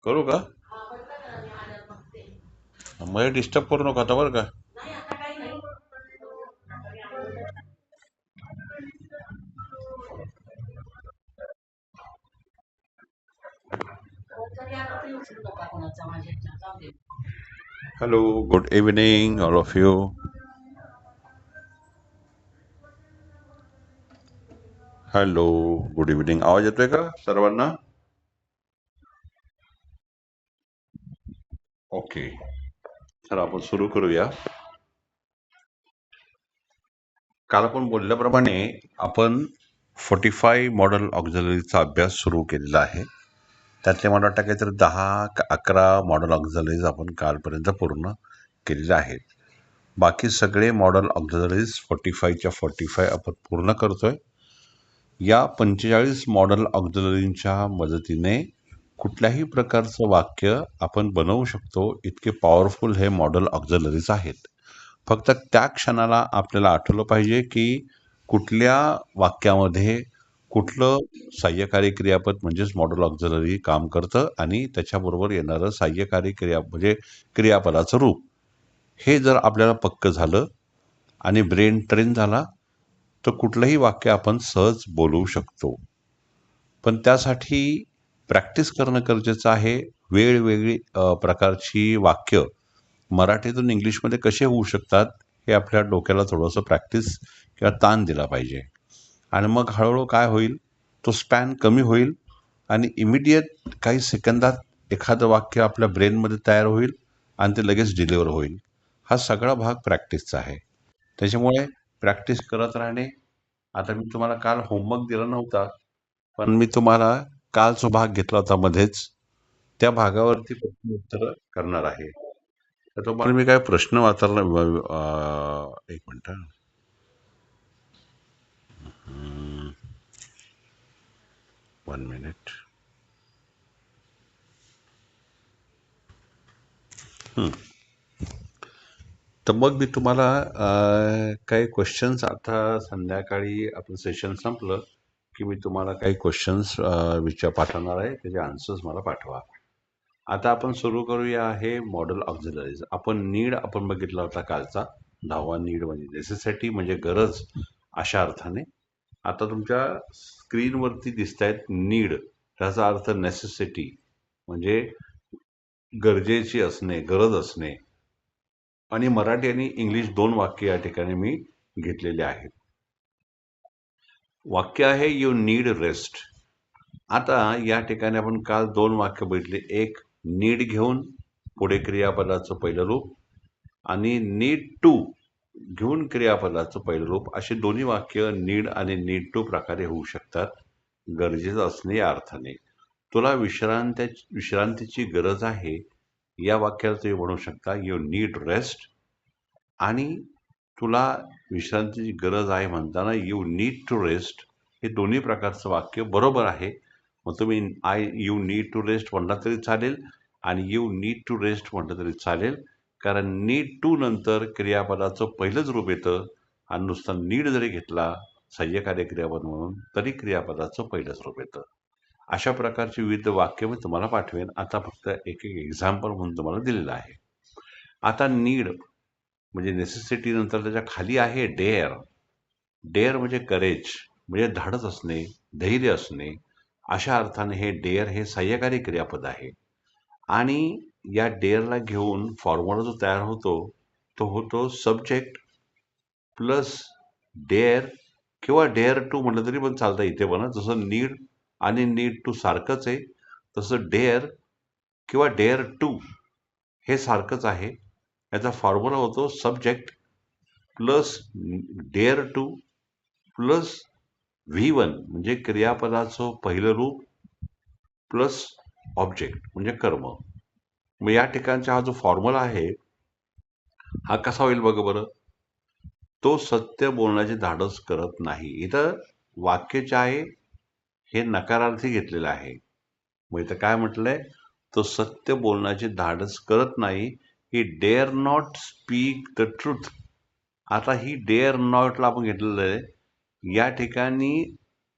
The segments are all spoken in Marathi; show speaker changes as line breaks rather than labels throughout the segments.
करू का? मध्ये डिस्टर्ब करू नका आता बरं का. Hello, good evening all of you. Hello, good evening. आवाज येतोय का सर्वांना? ओके, तर आपण सुरू करूया. काल आपण बोलल्याप्रमाणे आपण 45 मॉडेल ऑक्झिलरीचा अभ्यास सुरू केलेला आहे. त्यातले मला वाटतं काहीतरी 10-11 मॉडेल ऑक्झिलरीज आपण कालपर्यंत पूर्ण केलेले आहेत. बाकी सगळे मॉडेल ऑक्झिलरीज 45च्या 45 आपण पूर्ण करतोय. या 45 मॉडेल ऑक्झिलरींच्या मदतीने कुठल्याही प्रकारचं वाक्य आपण बनवू शकतो, इतके पॉवरफुल हे मॉडेल ऑक्झिलरीज आहेत. फक्त त्या क्षणाला आपल्याला आठवलं पाहिजे की कुठल्या वाक्यामध्ये कुठलं सहाय्यकारी क्रियापद म्हणजेच मॉडेल ऑक्झिलरी काम करतं आणि त्याच्याबरोबर येणारं सहाय्यकारी म्हणजे क्रियापदाचं रूप. हे जर आपल्याला पक्क झालं आणि ब्रेन ट्रेन झाला तर कुठलंही वाक्य आपण सहज बोलवू शकतो. पण त्यासाठी प्रॅक्टिस करणं गरजेचं आहे. वेगवेगळी प्रकारची वाक्य मराठीतून इंग्लिशमध्ये कसे होऊ शकतात हे आपल्या डोक्याला थोडंसं प्रॅक्टिस किंवा ताण दिला पाहिजे. आणि मग हळूहळू काय होईल, तो स्पॅन कमी होईल आणि इमिडिएट काही सेकंदात एखादं वाक्य आपल्या ब्रेनमध्ये तयार होईल आणि ते लगेच डिलिव्हर होईल. हा सगळा भाग प्रॅक्टिसचा आहे. त्याच्यामुळे प्रॅक्टिस करत राहणे. आता मी तुम्हाला काल होमवर्क दिला नव्हता, पण मी तुम्हाला कालचा भाग घेतला होता मध्येच. त्या भागावरती प्रश्न उत्तर करणार आहे. तर तुम्हाला मी काय प्रश्न वाचायला एक मिनिट. 1 मिनिट. तर मग मी तुम्हाला काही क्वेश्चन्स, आता संध्याकाळी आपलं सेशन संपलं की मी तुम्हाला काही क्वेश्चन्स पाठवणार आहे. त्याचे आन्सर्स मला पाठवा. आता आपण सुरू करूया आहे मॉडेल ऑक्झिलरीज. आपण बघितला होता कालचा 10वा नीड म्हणजे नेसेसिटी म्हणजे गरज अशा अर्थाने. आता तुमच्या स्क्रीनवरती दिसत आहेत नीड, त्याचा अर्थ नेसेसिटी म्हणजे गरजेची असणे, गरज असणे. आणि मराठी आणि इंग्लिश दोन वाक्य या ठिकाणी मी घेतलेले आहेत. वाक्य आहे यू नीड रेस्ट. आता या ठिकाणी आपण काल दोन वाक्य बघितले. एक नीड घेऊन पुढे क्रियापदाचं पहिलं रूप आणि नीड टू घेऊन क्रियापदाचं पहिलं रूप, असे दोन्ही वाक्य नीड आणि नीड टू प्रकारे होऊ शकतात. गरजेचं असणे या अर्थाने. तुला विश्रांतीची गरज आहे या वाक्याला तुम्ही म्हणू शकता यू नीड रेस्ट. आणि तुला विश्रांतीची गरज आहे म्हणताना यू नीड टू रेस्ट, हे दोन्ही प्रकारचं वाक्य बरोबर आहे. मग तुम्ही यू नीड टू रेस्ट म्हटलं तरी चालेल आणि यू नीड टू रेस्ट म्हटलं तरी चालेल, कारण नीड टू नंतर क्रियापदाचं पहिलंच रूप येतं आणि नुसता नीड जरी घेतला सहाय्यकारी क्रियापद म्हणून तरी क्रियापदाचं पहिलंच रूप येतं. अशा प्रकारची विविध वाक्य मी तुम्हाला पाठवेन. आता फक्त एक एक एक्झाम्पल म्हणून तुम्हाला दिलेलं आहे. आता नीड म्हणजे नेसेसिटी नंतर त्याच्या खाली आहे डेअर. डेअर म्हणजे करेज, म्हणजे धाडस असणे, धैर्य असणे. अशा अर्थाने हे डेअर हे सहाय्यकारी क्रियापद आहे. आणि या डेअरला घेऊन फॉर्म्युला जो तयार होतो तो होतो सब्जेक्ट प्लस डेअर किंवा डेअर टू म्हटलं तरी पण चालतं इथे पण. जसं नीड आणि नीड टू सारखंच आहे, तसं डेअर किंवा डेअर टू हे सारखंच आहे. याचा फॉर्म्युला होतो subject plus dare to plus V1 म्हणजे क्रियापदाचं पहिलं रूप प्लस ऑब्जेक्ट म्हणजे कर्म. मग या ठिकाणचा हा जो फॉर्म्युला आहे हा कसा होईल बघा बरं. तो सत्य बोलण्याचे धाडस करत नाही. इथं वाक्याचे आहे हे नकारार्थी घेतलेलं आहे. मग इथं काय म्हटलंय, तो सत्य बोलण्याचे धाडस करत नाही. He dare not speak the truth. आता ही डेअर नॉटला आपण घेतलेलं आहे. या ठिकाणी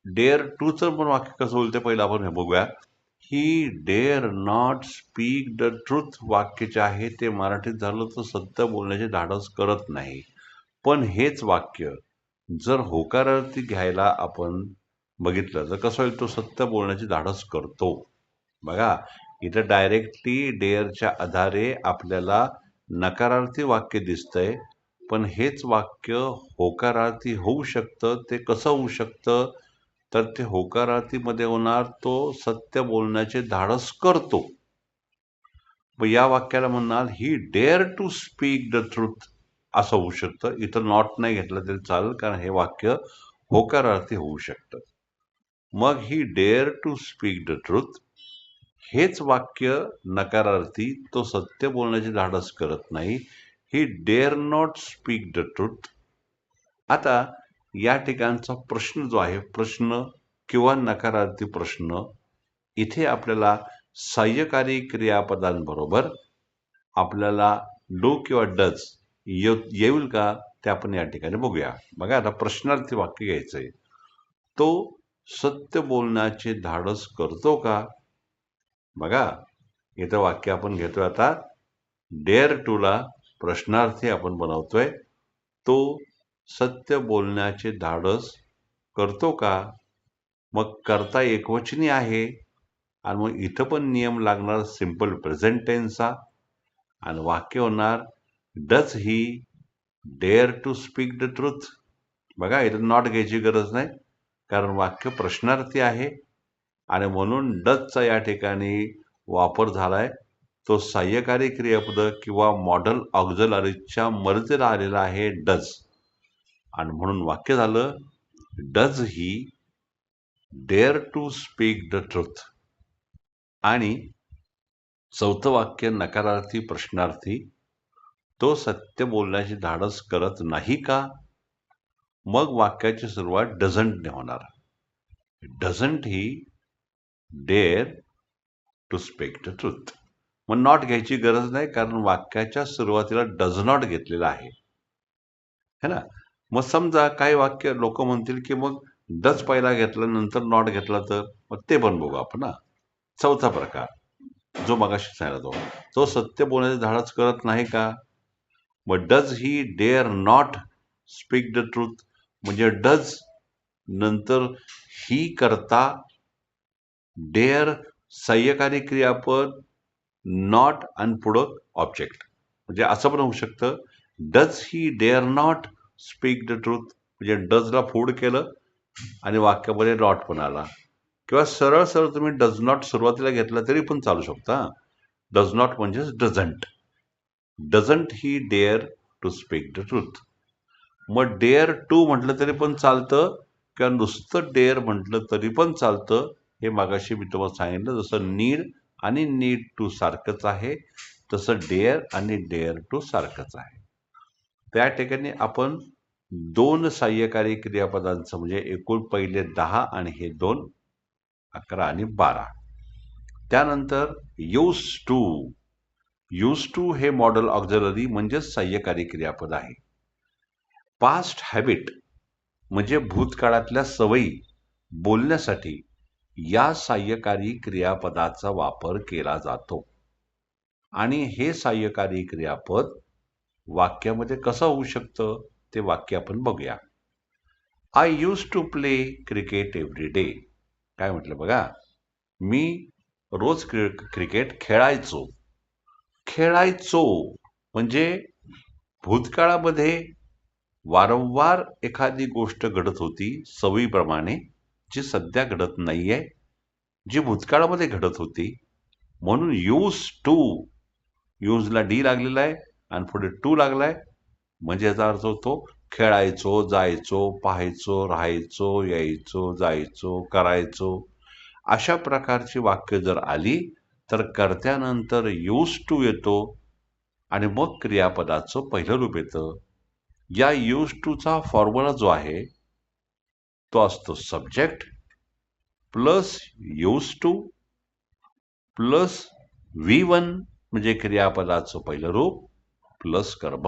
डेअर टूचं पण वाक्य कसं होईल ते पहिलं आपण हे बघूया. He dare not speak the truth वाक्य जे आहे ते मराठीत झालं तर सत्य बोलण्याचे धाडस करत नाही. पण हेच वाक्य जर होकारार्थी घ्यायला आपण बघितलं तर कसं होईल, तो सत्य बोलण्याचे धाडस करतो. बघा, इथं डायरेक्टली डेअरच्या आधारे आपल्याला नकारार्थी वाक्य दिसतंय, पण हेच वाक्य होकारार्थी होऊ शकतं. ते कसं होऊ शकतं, तर ते होकारार्थीमध्ये होणार तो सत्य बोलण्याचे धाडस करतो. मग या वाक्याला म्हणणार he dare to speak the truth असं होऊ शकतं. इथं नॉट नाही घेतलं तरी चालेल, कारण हे वाक्य होकारार्थी होऊ शकतं. मग he dare to speak the truth हेच वाक्य नकारार्थी, तो सत्य बोलण्याचे धाडस करत नाही. He dare not speak the truth. आता या ठिकाणचा प्रश्न जो आहे, प्रश्न किंवा नकारार्थी प्रश्न, इथे आपल्याला सहाय्यकारी क्रियापदांबरोबर आपल्याला डू किंवा डज येईल का ते आपण या ठिकाणी बघूया. बघा, आता प्रश्नार्थी वाक्य घ्यायचंय. तो सत्य बोलण्याचे धाडस करतो का? बघा, इथं वाक्य आपण घेतोय आता. डेअर टू ला प्रश्नार्थी आपण बनवतोय. तो सत्य बोलण्याचे धाडस करतो का? मग करता एकवचनी आहे आणि मग इथं पण नियम लागणार सिंपल प्रेझेंट टेन्सचा आणि वाक्य होणार does he dare to speak the truth. बघा, इथं नॉट घ्यायची गरज नाही, कारण वाक्य प्रश्नार्थी आहे आणि म्हणून डजचा या ठिकाणी वापर झालाय. तो सहाय्यकारी क्रियापद किंवा मॉडल ऑक्झिलरीच्या मदतीला आलेला आहे डज, आणि म्हणून वाक्य झालं does he dare to speak the truth. आणि चौथं वाक्य नकारार्थी प्रश्नार्थी, तो सत्य बोलण्याची धाडस करत नाही का? मग वाक्याची सुरुवात डझंट ने होणार. Doesn't he dare to speak the truth. मग नॉट घ्यायची गरज नाही, कारण वाक्याच्या सुरुवातीला डझ नॉट घेतलेला आहे, है ना. मग समजा काही वाक्य लोक म्हणतील की मग डज पहिला घेतला नंतर नॉट घेतला तर, मग ते पण बघू आपण. चौथा प्रकार जो मगाशी सांगितला, तो सत्य बोलण्याचे धाडस करत नाही का? मग does he dare not speak the truth, म्हणजे डज नंतर ही करता, डेअर सहाय्यकारी क्रियापद, नॉट आणि पुढं ऑब्जेक्ट. म्हणजे असं पण होऊ शकतं, does he dare not speak the truth, म्हणजे डजला फोड केलं आणि वाक्यामध्ये नॉट पण आला. किंवा सरळ सरळ तुम्ही डज नॉट सुरुवातीला घेतला तरी पण चालू शकता. डज नॉट म्हणजेच doesn't. Doesn't he dare to speak the truth. मग डेअर टू म्हटलं तरी पण चालतं किंवा नुसतं डेअर म्हटलं तरी पण चालतं. हे मागाशी मी तुम्हाला सांगितलं, जसं नीड आणि नीड टू सारखंच आहे, तसं डेअर आणि डेअर टू सारखंच आहे. त्या ठिकाणी आपण दोन सहाय्यकारी क्रियापदांचं, म्हणजे एकूण पहिले 10 आणि हे 2 11 आणि 12. त्यानंतर यूज टू. यूज टू हे मॉडल ऑक्झिलरी म्हणजेच सहाय्यकारी क्रियापद आहे. पास्ट हॅबिट म्हणजे भूतकाळातल्या सवयी बोलण्यासाठी या सहाय्यकारी क्रियापदाचा वापर केला जातो. आणि हे सहाय्यकारी क्रियापद वाक्यामध्ये कसं होऊ शकतं ते वाक्य आपण बघूया. I use to play cricket every day. काय म्हटलं बघा, मी रोज क्रिकेट खेळायचो. खेळायचो म्हणजे भूतकाळामध्ये वारंवार एखादी गोष्ट घडत होती सवयीप्रमाणे, जी सध्या घडत नाहीये, जी भूतकाळामध्ये घडत होती. म्हणून यूज टू, यूजला डी लागलेला आहे आणि पुढे टू लागलाय, म्हणजे याचा अर्थ होतो खेळायचो, जायचो, पाहायचो, राहायचो, यायचो, जायचो, करायचो. अशा प्रकारची वाक्य जर आली तर कर्त्यानंतर यूज टू येतो आणि मग क्रियापदाचं पहिलं रूप येतं. या यूज टूचा फॉर्म्युला जो आहे तो असतो subject plus use to plus V1 म्हणजे क्रियापदाचं पहिलं रूप प्लस कर्म.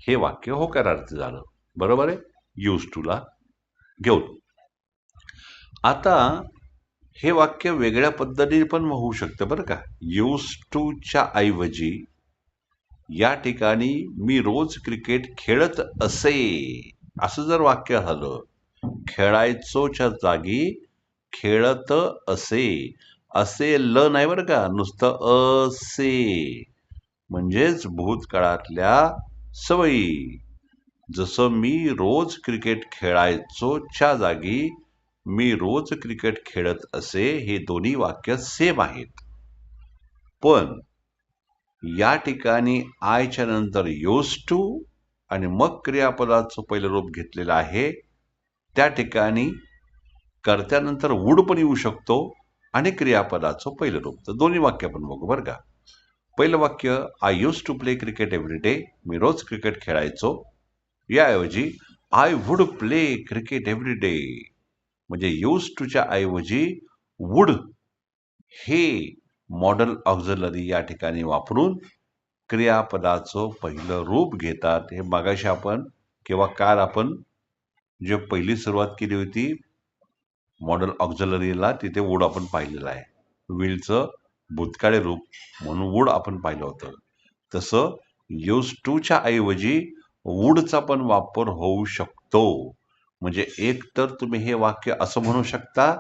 हे वाक्य होकारार्थी झालं. बरोबर आहे, यूज टूला घेऊन. आता हे वाक्य वेगळ्या पद्धतीने पण होऊ शकतं बरं का. यूज टूच्या ऐवजी या ठिकाणी मी रोज क्रिकेट खेळत असे असं जर वाक्य झालं, खेळायचोच्या जागी खेळत असे. असे ल नाही बरं का, नुसतं असे. म्हणजेच भूतकाळातल्या सवयी. जसं मी रोज क्रिकेट खेळायचोच्या जागी मी रोज क्रिकेट खेळत असे, हे दोन्ही वाक्य सेम आहेत. पण या ठिकाणी आयच्या नंतर यूज टू आणि मग क्रियापदाचं पहिलं रूप घेतलेलं आहे. त्या ठिकाणी कर्त्यानंतर वुड पण येऊ शकतो आणि क्रियापदाचं पहिलं रूप. तर दोन्ही वाक्य आपण बघू बरं का. पहिलं वाक्य, I use to play cricket every day. मी रोज क्रिकेट खेळायचो. याऐवजी I would play cricket every day. म्हणजे यूज टूच्या ऐवजी वुड हे मॉडल ऑक्झिलरी या ठिकाणी वापरून क्रियापदाचं पहिलं रूप घेतात. हे मगाशी आपण किंवा काल आपण जे पहिली सुरुवात केली होती मॉडल ऑक्झिलरीला, तिथे वूड आपण पाहिलेलं आहे. विलचं भूतकाळी रूप म्हणून वूड आपण पाहिलं होतं. तसं यूज टूच्या ऐवजी वूडचा पण वापर होऊ शकतो. म्हणजे एक तर तुम्ही हे वाक्य असं म्हणू शकता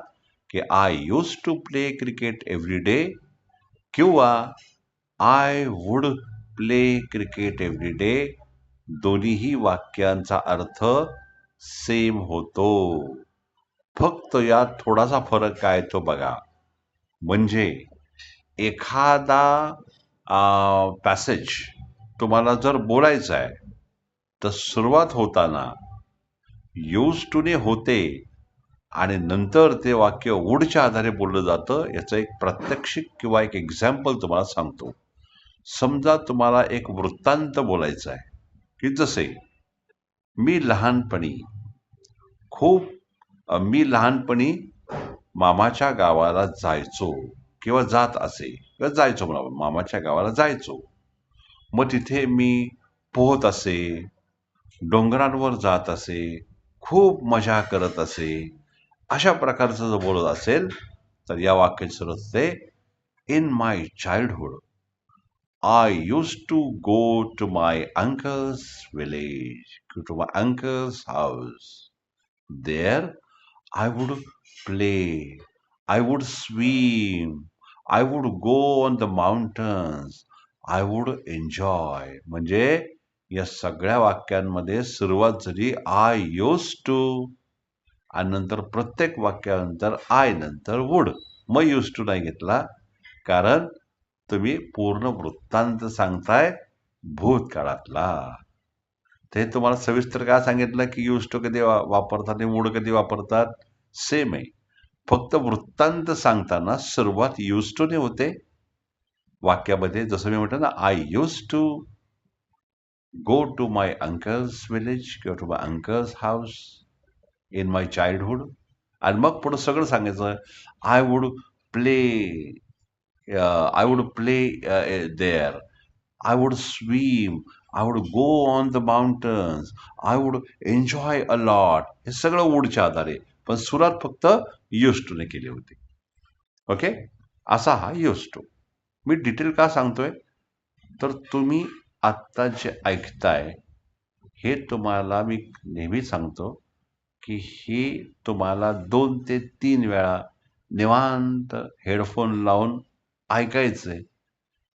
की I use to play cricket every day, किंवा I would play cricket every day. दोन्हीही वाक्यांचा अर्थ सेम होतो. फक्त यात थोडासा फरक काय तो बघा. म्हणजे एखादा पॅसेज तुम्हाला जर बोलायचा आहे तर सुरुवात होताना यूज टूने होते आणि नंतर ते वाक्य वुडच्या आधारे बोललं जातं. याचं एक प्रात्यक्षिक किंवा एक एक्झाम्पल तुम्हाला सांगतो. समजा तुम्हाला एक वृत्तांत बोलायचा आहे की जसे मी लहानपणी मामाच्या गावाला जायचो किंवा जात असे किंवा जायचो, मला मामाच्या गावाला जायचो. मग तिथे मी पोहत असे, डोंगरांवर जात असे, खूप मजा करत असे. अशा प्रकारचं जर बोलत असेल तर या वाक्याची सुरुवात असते, in my childhood I used to go to my uncle's village, to my uncle's house. There I would play, I would swim, I would go on the mountains, I would enjoy. म्हणजे या सगळ्या वाक्यांमध्ये सुरुवात झाली आय यूज टू आणि नंतर प्रत्येक वाक्यानंतर आय नंतर वुड. मग यूज टू नाही घेतला, कारण तुम्ही पूर्ण वृत्तांत सांगताय भूतकाळातला. ते तुम्हाला सविस्तर काय सांगितलं की यूज टू कधी वापरतात आणि वुड कधी वापरतात, सेम आहे. फक्त वृत्तांत सांगताना सुरुवात यूज टू ने होते वाक्यामध्ये. जसं मी म्हटलं ना, I use to go to my uncle's village किंवा to my uncle's house in my childhood. आणि मग पुढे सगळं सांगायचं, I would play I would play there. I would swim. I would go on the mountains. I would enjoy a lot. हे सगळं वूडच्या आधारे, पण सुरुवात फक्त यूज टू ने केली होती. ओके, असा हा यूज टू. मी डिटेल का सांगतोय, तर तुम्ही आत्ता जे ऐकताय हे तुम्हाला मी नेहमी सांगतो की हे तुम्हाला 2 ते 3 वेळा निवांत हेडफोन लावून ऐकायचंय,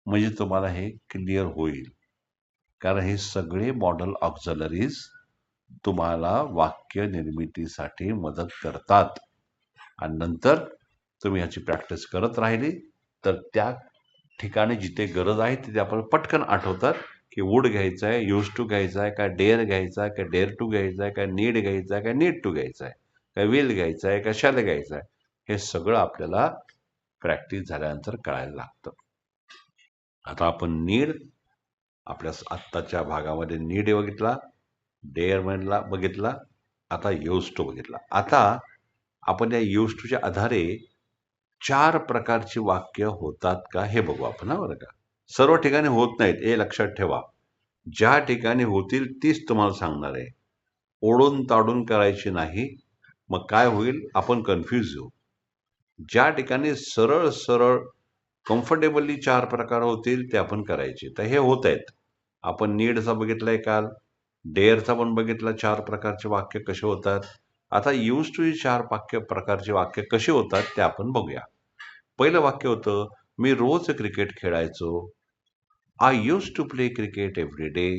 म्हणजे तुम्हाला हे क्लिअर होईल. कारण हे सगळे मॉडल ऑक्झिलरीज तुम्हाला वाक्य निर्मितीसाठी मदत करतात. आणि नंतर तुम्ही ह्याची प्रॅक्टिस करत राहिली तर त्या ठिकाणी जिथे गरज आहे तिथे आपण पटकन आठवतात की वूड घ्यायचा आहे, यूज टू घ्यायचा आहे, का डेअर घ्यायचा आहे, का डेअर टू घ्यायचा आहे, का नीड घ्यायचा आहे, का नीड टू घ्यायचा आहे, का विल घ्यायचा आहे, का शॅल घ्यायचा आहे. हे सगळं आपल्याला प्रॅक्टिस झाल्यानंतर कळायला लागतं. आता आपण नीड आपल्या आत्ताच्या भागामध्ये नीड बघितला, डेअर म्हणला बघितला, आता यूज टू बघितला. आता आपण या यूज टूच्या आधारे 4 प्रकारची वाक्य होतात का हे बघू आपण. बरं का, सर्व ठिकाणी होत नाहीत हे लक्षात ठेवा. ज्या ठिकाणी होतील तीच तुम्हाला सांगणार आहे. ओढून ताडून करायची नाही, मग काय होईल आपण कन्फ्यूज होऊ. ज्या ठिकाणी सरळ सरळ कम्फर्टेबली 4 प्रकार होतील ते आपण करायचे. तर हे होत आहेत. आपण नीडचा बघितलाय काल, डेअरचा पण बघितला 4 प्रकारचे वाक्य कसे होतात. आता यूज टू 4 प्रकारचे वाक्य कसे होतात ते आपण बघूया. पहिलं वाक्य होतं, मी रोज क्रिकेट खेळायचो. I use to play cricket every day.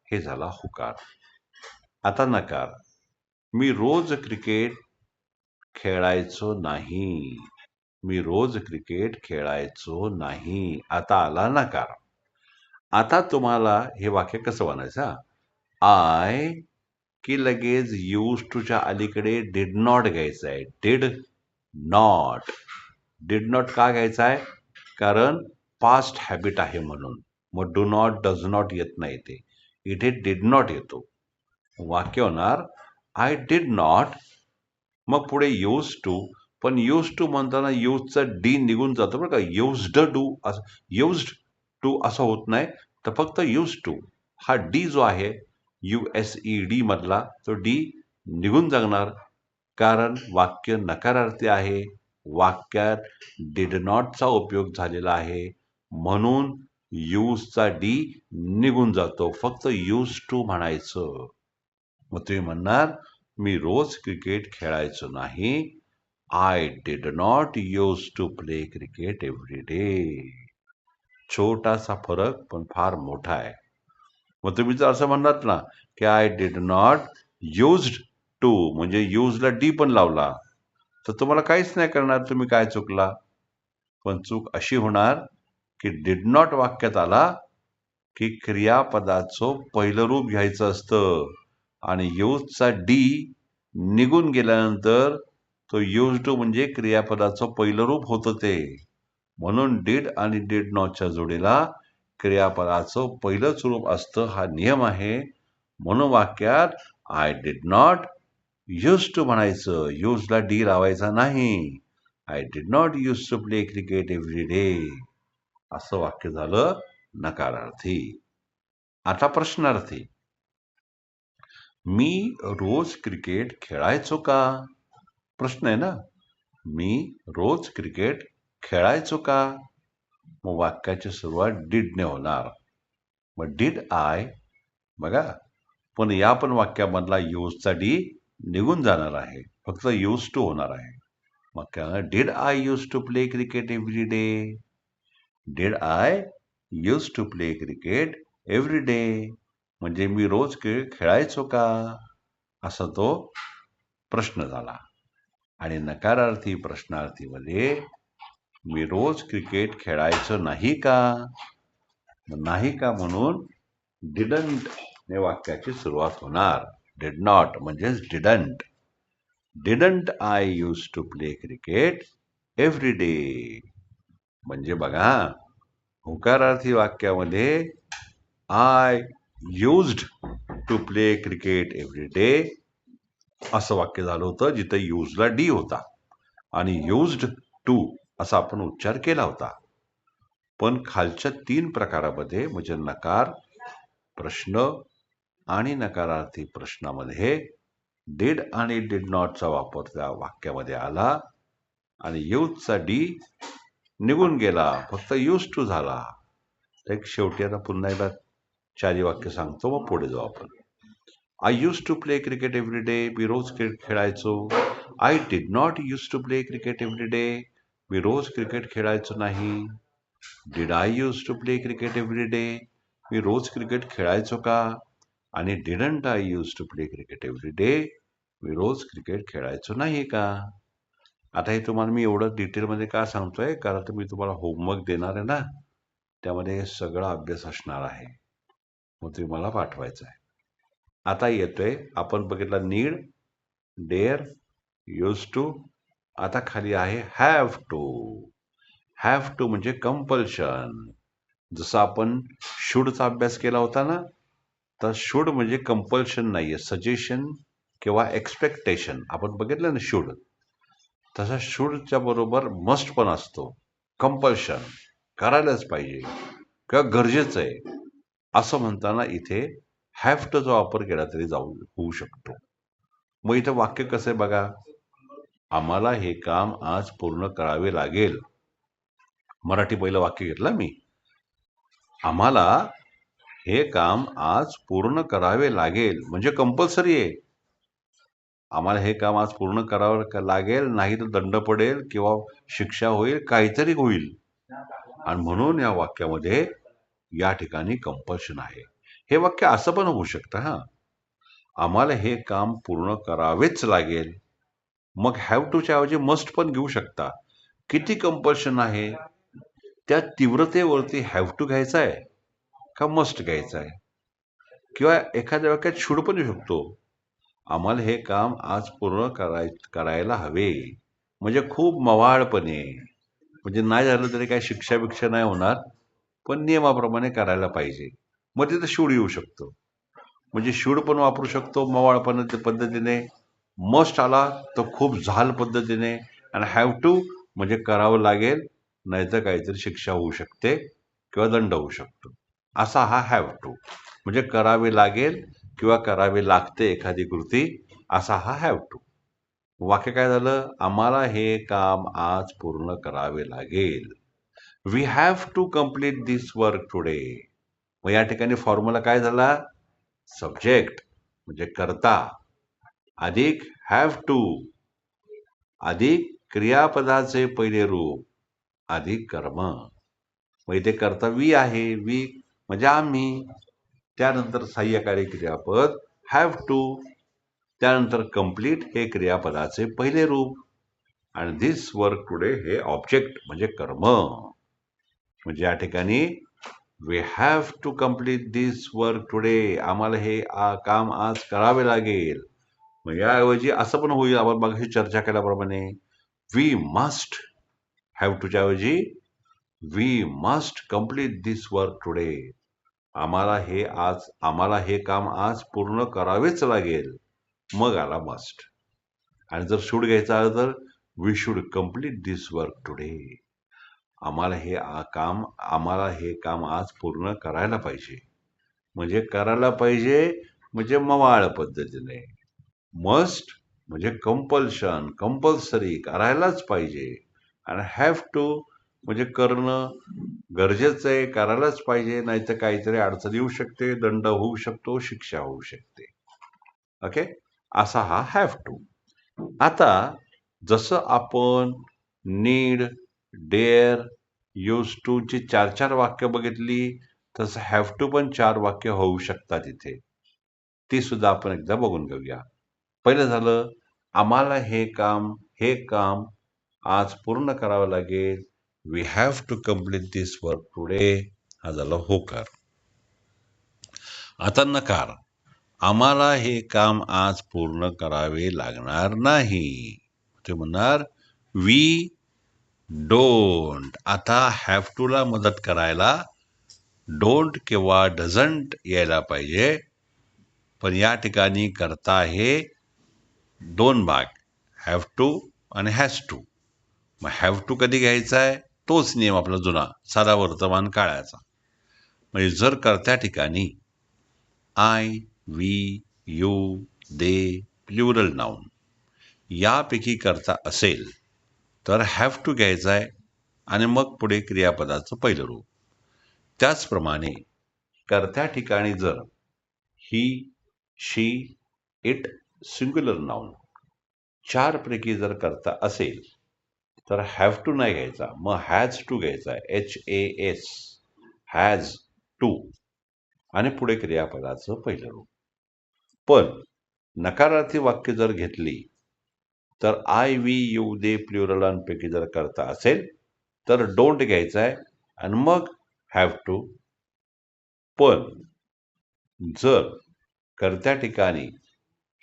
हे झाला होकार. आता नकार. मी रोज क्रिकेट खेळायचो नाही. मी रोज क्रिकेट खेळायचो नाही. आता आला नकार. आता तुम्हाला हे वाक्य कसं म्हणायचं? आय की लगेच यूज टूच्या अलीकडे डिड नॉट घ्यायचं आहे. Did not. डिड नॉट का घ्यायचा आहे? कारण पास्ट हॅबिट आहे म्हणून. मग डू नॉट, डज नॉट येत नाही ते. इथे डिड नॉट येतो. वाक्य होणार आय डिड नॉट, मग पुढे यूज टू. पण यूज टू म्हणताना यूजचा डी निघून जातो बरं का. युज्ड टू असं, युज्ड टू असं होत नाही. तर फक्त यूज टू हा डी जो आहे USED मधला तो डी निघून जाणार. कारण वाक्य नकारार्थी आहे. वाक्यात डिड नॉटचा उपयोग झालेला आहे. म्हणून यूजचा डी निघून जातो. फक्त यूज टू म्हणायचं. मग तुम्ही म्हणणार मी रोज क्रिकेट खेळायचो नाही. I did not use to play cricket every day. छोटासा फरक पण फार मोठा आहे. मग तुम्ही जर असं म्हणलात ना की I did not used to, म्हणजे यूजला डी पण लावला, तर तुम्हाला काहीच नाही करणार. तुम्ही काय चुकला. पण चूक अशी होणार की डिड नॉट वाक्यात आला की क्रियापदाचं पहिलं रूप घ्यायचं असतं आणि यूजचा डी निघून गेल्यानंतर तो यूज टू म्हणजे क्रियापदाचं पहिलं रूप होतं ते. म्हणून डिड आणि डिड नॉटच्या जोडीला क्रियापदाचं पहिलंच रूप असतं. हा नियम आहे. म्हणून वाक्यात I did not use to म्हणायचं. यूजला डी लावायचा नाही. I did not use to play cricket every day. असं वाक्य झालं नकारार्थी. आता प्रश्नार्थी. मी रोज क्रिकेट खेळायचो का? प्रश्न आहे ना. मी रोज क्रिकेट खेळायचो का? मग वाक्याची सुरुवात डिडने होणार. मग डिड आय बघा, पण या पण वाक्यामधला यूजचा डी निघून जाणार आहे. फक्त यूज टू होणार आहे. मग काय? Did I use to play cricket every day. Did I use to play cricket every day, म्हणजे मी रोज खेळायचो का, असा तो प्रश्न झाला. आणि नकारार्थी प्रश्नार्थीमध्ये मी रोज क्रिकेट खेळायचो नाही का, नाही का म्हणून डिडंट ने वाक्याची सुरुवात होणार. डिड नॉट म्हणजेच didn't. Didn't I use to play cricket every day. म्हणजे बघा, होकारार्थी वाक्यामध्ये I used to play cricket every day असं वाक्य झालं होतं, जिथे यूजला डी होता आणि युज्ड टू असा आपण उच्चार केला होता. पण खालच्या 3 प्रकारामध्ये म्हणजे नकार, प्रश्न आणि नकारार्थी प्रश्नामध्ये डिड आणि डिड नॉटचा वापर त्या वाक्यामध्ये आला आणि यूजचा डी निघून गेला. फक्त यूज टू झाला. एक शेवटी आता पुन्हा एकदा 4 वाक्य सांगतो, मग पुढे जाऊ आपण. I use to play cricket every day. मी रोज क्रिकेट खेळायचो. I did not use to play cricket every day. मी रोज क्रिकेट खेळायचो नाही. Did I use to play cricket every day. मी रोज क्रिकेट खेळायचो का? आणि didn't I use to play cricket every day. मी रोज क्रिकेट खेळायचो नाही का? आता हे तुम्हाला मी एवढं डिटेलमध्ये का सांगतोय, कारण तर मी तुम्हाला होमवर्क देणार आहे ना, त्यामध्ये सगळा अभ्यास असणार आहे. मग तुम्ही मला पाठवायचं आहे. आता येतोय, आपण बघितला नीड, डेअर, यूज टू. आता खाली आहे हॅव टू. हॅव टू म्हणजे कंपल्शन. जसं आपण शुडचा अभ्यास केला होता ना, तर शुड म्हणजे कंपल्शन नाहीये, सजेशन किंवा एक्सपेक्टेशन. आपण बघितलं ना शुड, तसा शुडच्या बरोबर मस्ट पण असतो. कंपल्शन, करायलाच पाहिजे किंवा गरजेचं आहे असं म्हणताना इथे हॅव टूचा वापर केला तरी होऊ शकतो. मग इथं वाक्य कसं आहे बघा. आम्हाला हे काम आज पूर्ण करावे लागेल. मराठी पहिलं वाक्य घेतलं मी. आम्हाला हे काम आज पूर्ण करावे लागेल म्हणजे कंपल्सरी आहे. आम्हाला हे काम आज पूर्ण करावं लागेल, नाही तर दंड पडेल किंवा शिक्षा होईल, काहीतरी होईल. आणि म्हणून या वाक्यामध्ये या ठिकाणी कंपल्शन आहे. हे वाक्य असं पण होऊ शकतं हा. आम्हाला हे काम पूर्ण करावेच लागेल. मग हॅव टूच्या ऐवजी मस्ट पण घेऊ शकता. किती कंपल्शन आहे? त्या तीव्रतेवरती हॅव टू घ्यायचा आहे का मस्ट घ्यायचा आहे? किंवा एखाद्या वाक्यात शुड पण येऊ शकतो. आम्हाला हे काम आज पूर्ण करायला हवे. म्हणजे खूप मवाळपणे, म्हणजे नाही झालं तरी काही शिक्षा-बिक्षा नाही होणार, पण नियमाप्रमाणे करायला पाहिजे. मग तिथं शुड येऊ शकतो. म्हणजे शुड पण वापरू शकतो मवाळपणाच्या पद्धतीने. मस्ट आला तर खूप झाल पद्धतीने. आणि हॅव टू म्हणजे करावं लागेल, नाहीतर काहीतरी शिक्षा होऊ शकते किंवा दंड होऊ शकतो. असा हा हॅव टू. म्हणजे करावे लागेल किंवा करावे लागते एखादी कृती, असा हा हॅव टू. वाक्य काय झालं? आम्हाला हे काम आज पूर्ण करावे लागेल. We have to complete this work today. मग या ठिकाणी फॉर्म्युला काय झाला? सब्जेक्ट म्हणजे कर्ता अधिक हॅव टू अधिक क्रियापदाचे पहिले रूप अधिक कर्म. मग इथे कर्ता वी आहे. वी म्हणजे आम्ही. त्यानंतर सहाय्यकारी क्रियापद हॅव टू. त्यानंतर कंप्लीट हे क्रियापदाचे पहिले रूप. आणि धिस वर्क टुडे हे ऑब्जेक्ट म्हणजे कर्म. म्हणजे या ठिकाणी we have to complete this work today. आम्हाला हे काम आज करावे लागेल. मग याऐवजी असं पण होईल, आपण मगाशी चर्चा केल्याप्रमाणे वी मस्ट. हॅव टूच्या ऐवजी we must complete this work today. आम्हाला हे काम आज पूर्ण करावेच लागेल. मग आला मस्ट. आणि जर शुड घ्यायचा आलं तर we should complete this work today. आम्हाला हे काम आज पूर्ण करायला पाहिजे. म्हणजे करायला पाहिजे म्हणजे मवाळ पद्धतीने. मस्ट म्हणजे कंपल्शन, कंपल्सरी करायलाच पाहिजे. आणि हॅव टू म्हणजे करणं गरजेचं आहे, करायलाच पाहिजे, नाहीतर काहीतरी अडचण येऊ शकते, दंड होऊ शकतो, शिक्षा होऊ शकते. ओके, असा हा हॅव टू. आता जसं आपण नीड, डेअर, यूज टू ची 4-4 वाक्य बघितली, तसं हॅव टू पण 4 वाक्य होऊ शकतात इथे. ती सुद्धा आपण एकदा बघून घेऊया. पहिलं झालं, आम्हाला हे काम आज पूर्ण करावं लागेल. We have to complete this work today. हा झाला होकार. आता नकार. आम्हाला हे काम आज पूर्ण करावे लागणार नाही. ते म्हणणार वी डोंट. आता हॅव टू ला मदत करायला डोंट किंवा डझंट यायला पाहिजे. पण या ठिकाणी करता आहे 2 भाग, हॅव टू आणि हॅज टू. मग हॅव टू कधी घ्यायचा आहे? तोच नियम आपला जुना, साधा वर्तमान काळाचा. म्हणजे जर कर्त्या ठिकाणी I, we, you, they, plural noun यापैकी कर्ता असेल तर हॅव टू घ्यायचा आहे आणि मग पुढे क्रियापदाचं पहिलं रूप. त्याचप्रमाणे कर्त्या ठिकाणी जर ही, शी, इट, सिंग्युलर नाउन 4 पैकी जर कर्ता असेल तर हॅव टू नाही घ्यायचा, मग हॅज टू घ्यायचा आहे. HAS, हॅज टू आणि पुढे क्रियापदाचं पहिलं रूप. पण नकारार्थी वाक्य जर घेतली तर आय, वी, यू, दे प्लुरलांपैकी जर करता असेल तर डोंट घ्यायचा आहे आणि मग हॅव टू. पण जर कर्त्या ठिकाणी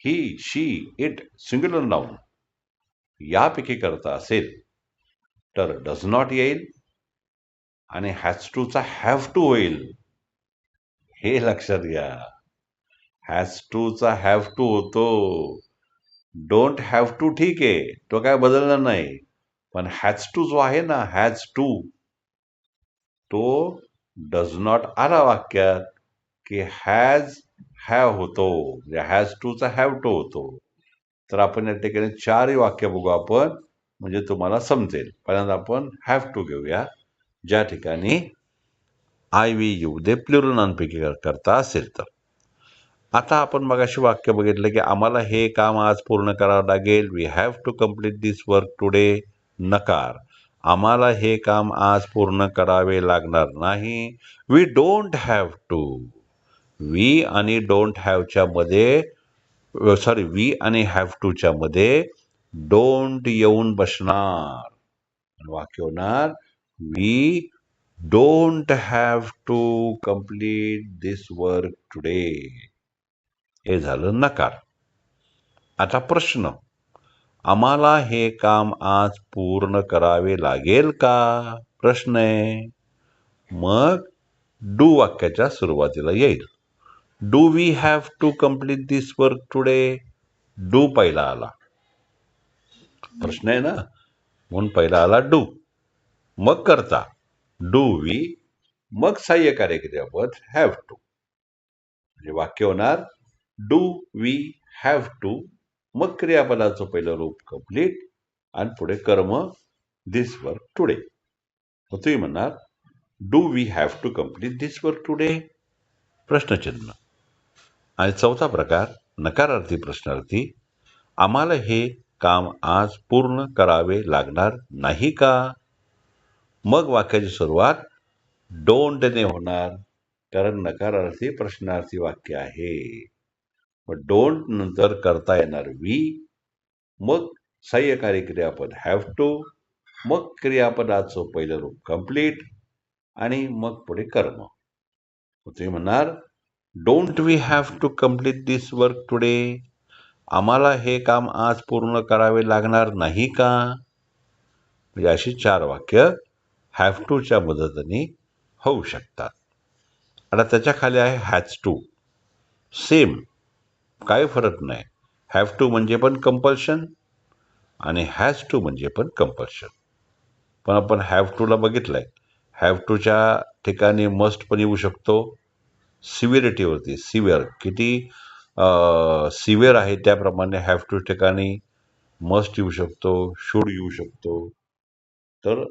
ही, शी, इट, सिंग्युलर नाउन यापैकी करता असेल तर डज नॉट येईल आणि हॅज टूचा हॅव टू होईल. हे लक्षात घ्या. हॅज टूचा हॅव टू होतो. डोंट हॅव टू ठीक आहे, तो काय बदलणार नाही. पण हॅज टू जो आहे ना, हॅज टू, तो डज नॉट आला वाक्यात की हॅज हॅव होतो. हॅज टूचा हॅव टू होतो. तर आपण या ठिकाणी 4ही वाक्य बघू आपण, म्हणजे तुम्हाला समजेल. पहिल्यांदा आपण हॅव टू घेऊया, ज्या ठिकाणी I we you they plural नाउनपैकी करता असेल तर. आता आपण मगाशी वाक्य बघितलं की आम्हाला हे काम आज पूर्ण करावं लागेल. We have to complete this work today. नकार. आम्हाला हे काम आज पूर्ण करावे लागणार नाही. We don't have to. We आणि डोंट हॅवच्या मध्ये वी आणि हॅव टूच्या मध्ये डोंट येऊन बसणार. वाक्य होणार we don't have to complete this work today. हे झालं नकार. आता प्रश्न. आम्हाला हे काम आज पूर्ण करावे लागेल का? प्रश्न आहे. मग डू वाक्याच्या सुरुवातीला येईल. Do we have to complete this work today? Do पहिला आला. प्रश्न आहे ना, म्हणून पहिला आला डू, मग करता डू वी, मग सहाय्यकारी क्रियापद हॅव टू. म्हणजे वाक्य होणार डू वी हॅव टू, मग क्रियापदाचं पहिलं रूप कम्प्लीट आणि पुढे कर्म दिस वर्क टुडे. मग तुम्ही म्हणणार do we have to complete this work today? प्रश्नचिन्ह. आणि चौथा प्रकार नकारार्थी प्रश्नार्थी. आम्हाला हे काम आज पूर्ण करावे लागणार नाही का? मग वाक्याची सुरुवात डोंटने होणार, कारण नकारार्थी प्रश्नार्थी वाक्य आहे. मग डोंट नंतर करता येणार वी, मग सहाय्यकारी क्रियापद हॅव टू, मग क्रियापदाचं पहिलं रूप कम्प्लीट आणि मग पुढे कर्म. तुम्ही म्हणणार don't we have to complete this work today? आम्हाला हे काम आज पूर्ण करावे लागणार नाही का? म्हणजे अशी 4 वाक्य हॅव टूच्या मदतीने होऊ शकतात. आता त्याच्या खाली आहे हॅज टू. सेम, काही फरक नाही. हॅव टू म्हणजे पण कंपल्शन आणि हॅज टू म्हणजे पण कंपल्शन. पण आपण हॅव टूला बघितलंय. हॅव टूच्या ठिकाणी मस्ट पण येऊ शकतो. सिव्हिरिटीवरती, सिव्हिअर किती सिव्हिअर आहे त्याप्रमाणे हॅव टू ठिकाणी मस्ट येऊ शकतो, शुड येऊ शकतो. तर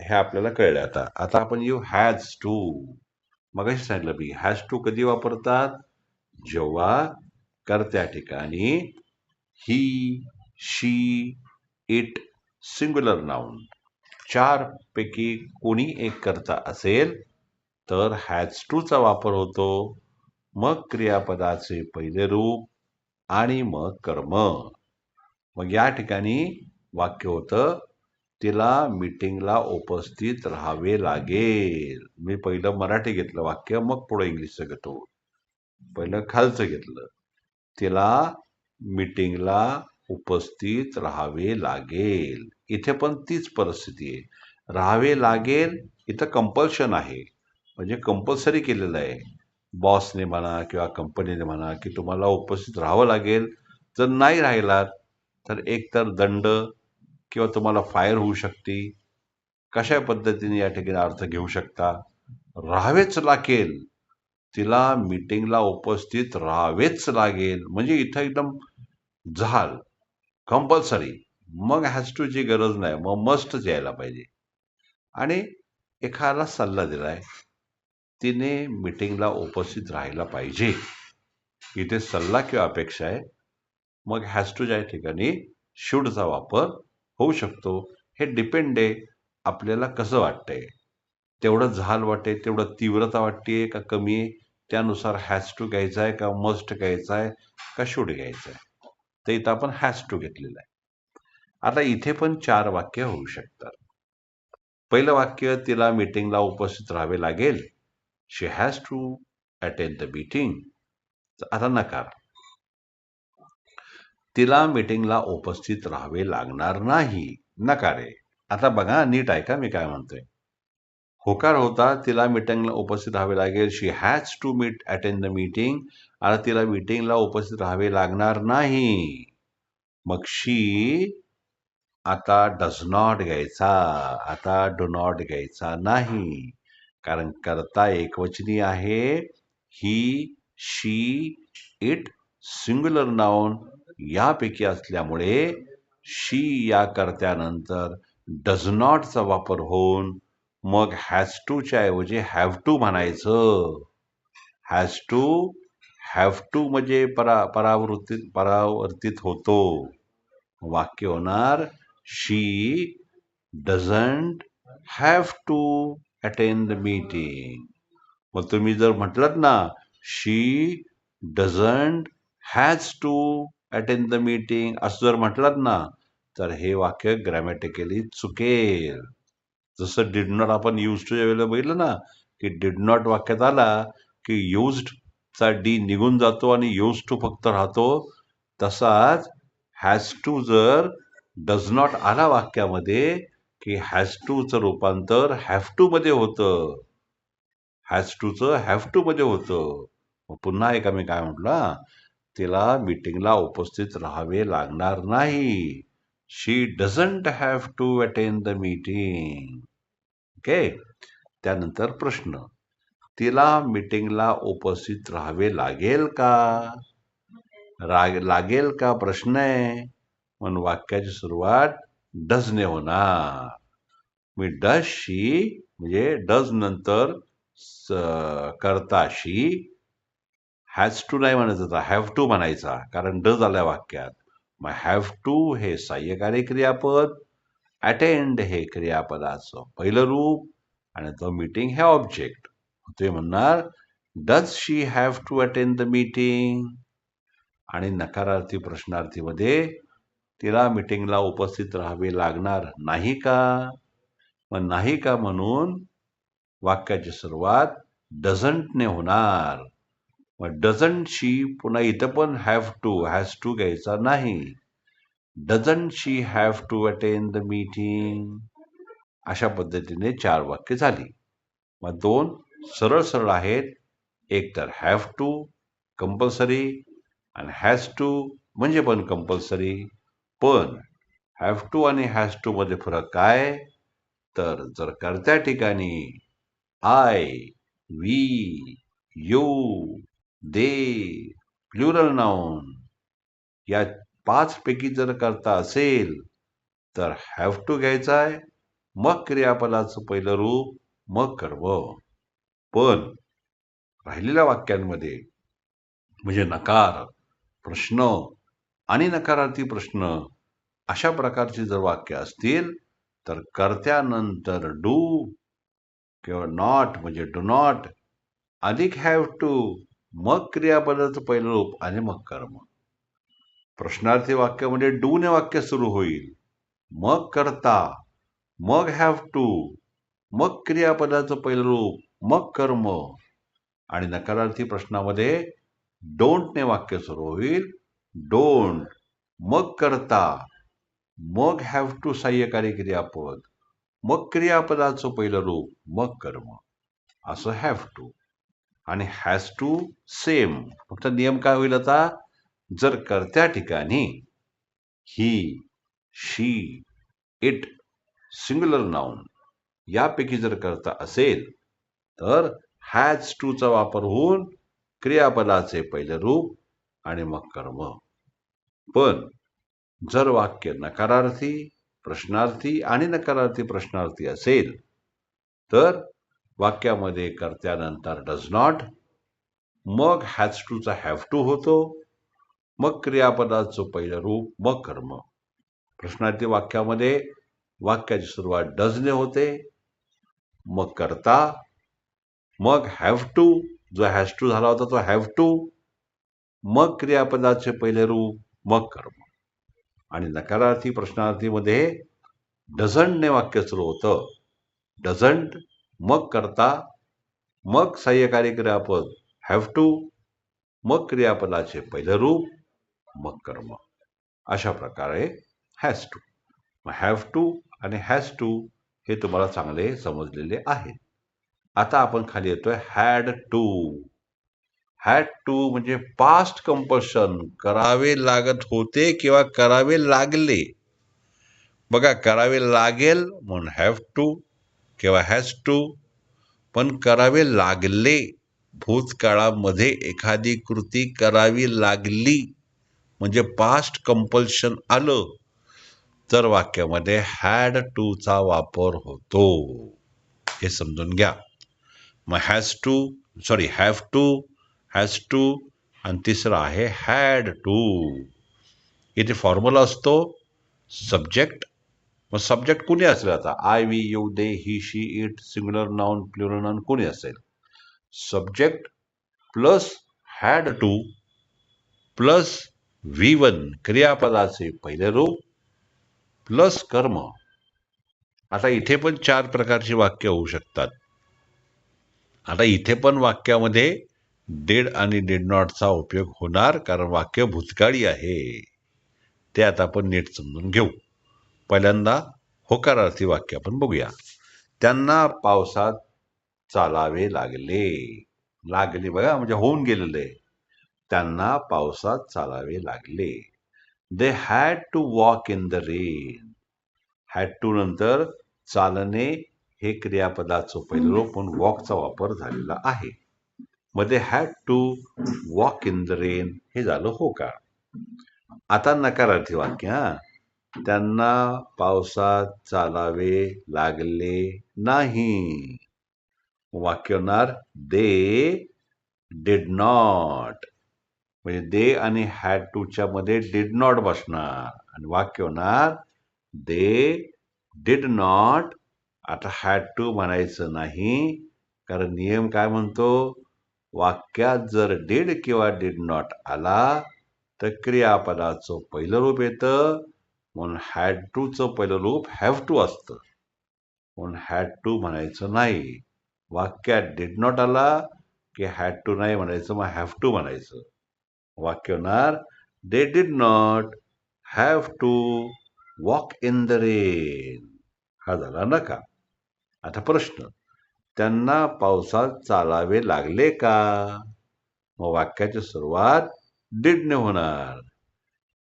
हे आपल्याला कळलं. आता आपण येऊ हॅज टू. मगाशी सांगितलं मी हॅज टू कधी वापरतात? जेव्हा कर्त्या ठिकाणी ही, शी, इट, सिंग्युलर नाउन 4 पैकी कोणी एक कर्ता असेल तर हॅज टूचा वापर होतो. मग क्रियापदाचे पहिले रूप आणि मग कर्म. मग या ठिकाणी वाक्य होतं तिला मीटिंगला उपस्थित राहावे लागेल. मी पहिलं मराठी घेतलं वाक्य, मग पुढे इंग्लिशचं घेतो. पहिलं खालचं घेतलं. तिला मीटिंगला उपस्थित राहावे लागेल. इथे पण तीच परिस्थिती आहे. राहावे लागेल इथं कंपल्शन आहे, म्हणजे कंपल्सरी केलेलं आहे. बॉसने म्हणा किंवा कंपनीने म्हणा की तुम्हाला उपस्थित राहावं लागेल. जर नाही राहिलात तर एकतर दंड किंवा तुम्हाला फायर होऊ शकते. कशा पद्धतीने या ठिकाणी अर्थ घेऊ शकता? राहावेच लागेल, तिला मीटिंगला उपस्थित राहावेच लागेल, म्हणजे इथं एकदम झाल कंपल्सरी. मग हॅज टूची गरज नाही, मग मस्टच यायला पाहिजे. आणि एखादा सल्ला दिलाय, तिने मीटिंगला उपस्थित राहायला पाहिजे, इथे सल्ला किंवा अपेक्षा आहे. मग हॅज टूच्या ठिकाणी शुडचा वापर होऊ शकतो. हे डिपेंड आहे आपल्याला कसं वाटतंय, तेवढं झाल वाटते, तेवढं तीव्रता वाटते का कमी आहे, त्यानुसार हॅज टू घ्यायचा आहे का मस्ट घ्यायचा आहे का शुड घ्यायचा आहे. तर इथं आपण हॅज टू घेतलेला आहे. आता इथे पण 4 वाक्य होऊ शकतात. पहिलं वाक्य तिला मीटिंगला उपस्थित राहावे लागेल. She has to attend the meeting. आता नकार. तिला मीटिंगला उपस्थित राहावे लागणार नाही. नकार आहे. आता बघा नीट ऐका मी काय म्हणतोय. होकार होता तिला मीटिंगला उपस्थित राहावे लागेल. She has to attend the meeting. आता तिला मीटिंगला उपस्थित राहावे लागणार नाही. मग शी आता डज नॉट घ्यायचा, आता डू नॉट घ्यायचा नाही, कारण कर्ता एकवचनी आहे. ही, शी, इट सिंग्युलर नाउन यापैकी असल्यामुळे शी या कर्त्यानंतर डज नॉटचा वापर होऊन मग हॅज टूच्या ऐवजी हॅव टू म्हणायचं. हॅज टू म्हणजे परावर्तित होतो. वाक्य होणार she doesn't have to attend the meeting. मग तुम्ही जर म्हटलात ना she doesn't has to attend the meeting असं जर म्हटलात ना तर हे वाक्य ग्रॅमॅटिकली चुकेल. जसं डिड नॉट आपण यूज टू वेळेला बघितलं ना की डिड नॉट वाक्यात आला की युज्ड चा डी निघून जातो आणि यूज टू फक्त राहतो. तसाच हॅज टू जर डज नॉट आला वाक्यामध्ये की हॅज टूचं रूपांतर हॅव टू मध्ये होतं. हॅज टूचं हॅव टू मध्ये होतं. पुन्हा एकदा मी काय म्हटलं तिला मीटिंगला उपस्थित राहावे लागणार नाही. She doesn't have to attend the meeting. Okay. त्यानंतर प्रश्न तिला मीटिंगला उपस्थित राहावे लागेल का? लागेल का प्रश्न आहे म्हणून वाक्याची सुरुवात डजने होणार. मी डज शी म्हणजे डज नंतर कर्ताशी हॅज टू नाही म्हणायचं होता हॅव टू म्हणायचा कारण डज आल्या वाक्यात. मग हॅव टू हे सहाय्यकारी क्रियापद, अटेंड हे क्रियापदाचं पहिलं रूप आणि द मीटिंग हे ऑब्जेक्ट. ते म्हणणार does she have to attend the meeting. आणि नकारार्थी प्रश्नार्थीमध्ये तिला मीटिंगला उपस्थित राहावे लागणार नाही का? मग नाही का म्हणून वाक्याची सुरुवात डझंटने होणार. मग डझंट शी पुन्हा इथं पण हॅव टू घ्यायचा नाही. Doesn't she have to attend the meeting. अशा पद्धतीने 4 वाक्य झाली. मग 2 सरळ सरळ आहेत. एक तर हॅव टू कंपल्सरी आणि हॅज टू म्हणजे पण कंपल्सरी. पण हॅव टू आणि हॅज टू मध्ये फरक काय? तर जर कर्त्या ठिकाणी I, we, you, they, plural noun या 5 पैकी जर करता असेल तर हॅव टू घ्यायचा आहे. मग क्रियापदाचं पहिलं रूप मग कर्म. पण राहिलेल्या वाक्यांमध्ये म्हणजे नकार, प्रश्न आणि नकारार्थी प्रश्न अशा प्रकारची जर वाक्य असतील तर कर्त्यानंतर डू किंवा नॉट म्हणजे डू नॉट अधिक हॅव टू मग क्रियापदाचं पहिलं रूप आणि मग कर्म. प्रश्नार्थी वाक्यामध्ये डू ने वाक्य सुरू होईल, मग कर्ता, मग हॅव टू, मग क्रियापदाचं पहिलं रूप, मग कर्म. आणि नकारार्थी प्रश्नामध्ये डोंट ने वाक्य सुरू होईल, डोंट, मग कर्ता, मग हॅव टू सहाय्यकारी क्रियापद, मग क्रियापदाचं पहिलं रूप, मग कर्म. असं हॅव टू. आणि हॅज टू सेम. फक्त नियम काय होईल आता? जर कर्त्या ठिकाणी ही, शी, इट, सिंग्युलर नाउन यापैकी जर कर्ता असेल तर हॅज टूचा वापर होऊन क्रियापदाचे पहिले रूप आणि मग कर्म. पण जर वाक्य नकारार्थी, प्रश्नार्थी आणि नकारार्थी प्रश्नार्थी असेल तर वाक्यामध्ये कर्त्यानंतर डज नॉट, मग हॅज टूचा हॅव टू होतो, मग क्रियापदाचं पहिलं रूप, मग कर्म. प्रश्नार्थी वाक्यामध्ये वाक्याची सुरुवात डजने होते, मग कर्ता, मग हॅव टू, जो हॅज टू झाला होता तो हॅव टू, मग क्रियापदाचे पहिले रूप, मग कर्म. आणि नकारार्थी प्रश्नार्थीमध्ये डझंटने वाक्य सुरू होतं. डझंट, मग कर्ता, मग सहाय्यकारी क्रियापद हॅव टू, मग क्रियापदाचे पहिले रूप, मग कर्म. अशा प्रकारे हॅज टू. हॅव टू आणि हॅज टू हे तुम्हाला चांगले समजलेले आहे. आता आपण खाली येतोय हॅड टू. हॅड टू म्हणजे पास्ट कंपल्शन, करावे लागत होते किंवा करावे लागले. बघा करावे लागेल म्हणून हॅव टू किंवा हॅज टू. पण करावे लागले, भूतकाळामध्ये एखादी कृती करावी लागली म्हणजे पास्ट कंपल्शन आलं तर वाक्यामध्ये हॅड टूचा वापर होतो, हे समजून घ्या. मग हॅव टू आणि तिसरं आहे हॅड टू. इथे फॉर्म्युला असतो सब्जेक्ट. मग सब्जेक्ट कुणी असेल आता? I, we, you, they, he, she, it, singular noun, plural noun कोणी असेल? Subject plus had to plus V1 क्रियापदाचे पहिले रूप प्लस कर्म. आता इथे पण 4 प्रकारची वाक्य होऊ शकतात. आता इथे पण वाक्यामध्ये डिड आणि डिड नॉटचा उपयोग होणार, कारण वाक्य भूतकाळी आहे. ते आता आपण नीट समजून घेऊ. पहिल्यांदा होकारार्थी वाक्य आपण बघूया. त्यांना पावसात चालावे लागले. लागले बघा, म्हणजे होऊन गेलेले. त्यांना पावसात चालावे लागले. They had to walk in the rain. Had to नंतर चालणे हे क्रियापदाचं पहिलं रूप, पण वॉकचा वापर झालेला आहे. मग they had to walk in the rain हे झालं होकार. आता नकारार्थी वाक्य. त्यांना पावसात चालावे लागले नाही. वाक्य होणार दे डिड नॉट. म्हणजे दे आणि हॅड टूच्या मध्ये डिड नॉट बसणार आणि वाक्य होणार दे डिड नॉट. आता हॅड टू म्हणायचं नाही, कारण नियम काय म्हणतो? वाक्यात जर डिड किंवा डिड नॉट आला तर क्रियापदाचं पहिलं रूप येतं, म्हणून हॅड टूचं पहिलं रूप हॅव टू असतं, म्हणून हॅड टू म्हणायचं नाही. वाक्यात डिड नॉट आला की हॅड टू नाही म्हणायचं, मग हॅव टू म्हणायचं. वाक्य होणार they did not have to walk in the rain. हा झाला नका. आता प्रश्न, त्यांना पावसात चालावे लागले का? मग वाक्याची सुरुवात डिडने होणार.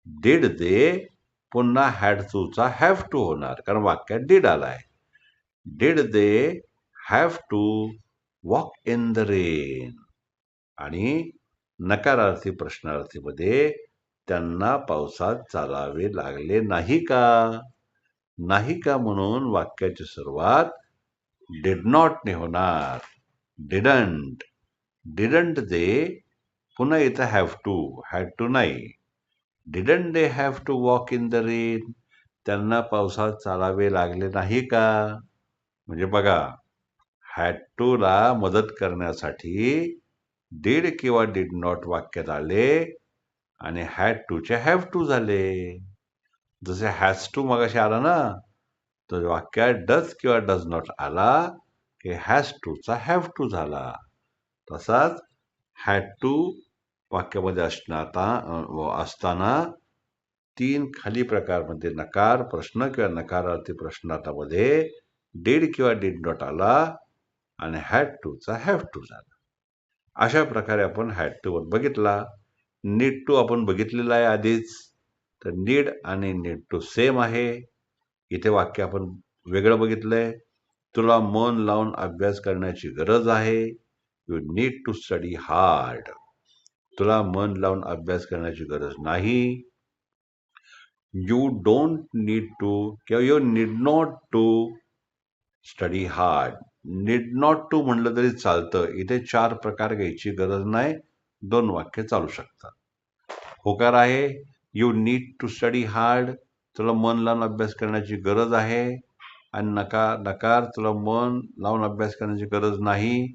डिड दे पुन्हा हॅड टूचा हॅव टू होणार, कारण वाक्यात डिड आलाय. Did they have to walk in the rain. आणि नकारार्थी प्रश्नार्थीमध्ये त्यांना पावसात चालावे लागले नाही का? नाही का म्हणून वाक्याची सुरुवात डिड नॉटने होणार. डिडंट. डिडंट दे पुन्हा इथं हॅव टू, हॅड टू नाही. Didn't they have to walk in the rain. त्यांना पावसात चालावे लागले नाही का? म्हणजे बघा, हॅड टू ला मदत करण्यासाठी डिड किंवा डिड नॉट वाक्यात आले आणि हॅड टूचे हॅव टू झाले. जसे हॅज टू मगाशी आला ना, तर वाक्यात डज किंवा डज नॉट आला की हॅज टूचा हॅव टू झाला. तसाच हॅड टू वाक्यामध्ये असताना 3 खाली प्रकारमध्ये नकार प्रश्न किंवा नकारार्थी प्रश्नार्थामध्ये डिड किंवा डिड नॉट आला आणि हॅड टूचा हॅव टू झाला. अशा प्रकारे आपण हॅड टू वर बघितला. नीड टू आपण बघितलेला आहे आधीच. तर नीड आणि नीड टू सेम आहे. इथे वाक्य आपण वेगळं बघितलंय. तुला मन लावून अभ्यास करण्याची गरज आहे. You need to study hard. तुला मन लावून अभ्यास करण्याची गरज नाही. यू डोंट नीड टू किंवा you need not to study hard. Need not to म्हणलं तरी चालतं. इथे 4 प्रकार घ्यायची गरज नाही. 2 वाक्य चालू शकतात. होकार आहे you need to study hard. तुला मन लावून अभ्यास करण्याची गरज आहे. आणि नकार तुला मन लावून अभ्यास करण्याची गरज नाही.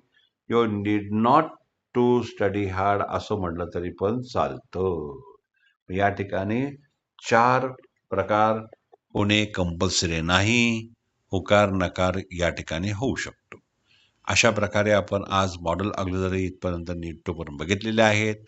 You need not to study hard असं म्हटलं तरी पण चालतं. या ठिकाणी 4 प्रकार होणे कंपल्सरी नाही. होकार नकार या ठिकाणी होऊ शकतो. अशा प्रकारे आपण आज मॉडेल ऑक्झिलरी इथपर्यंत नीड टू पर्यंत बघितलेले आहेत.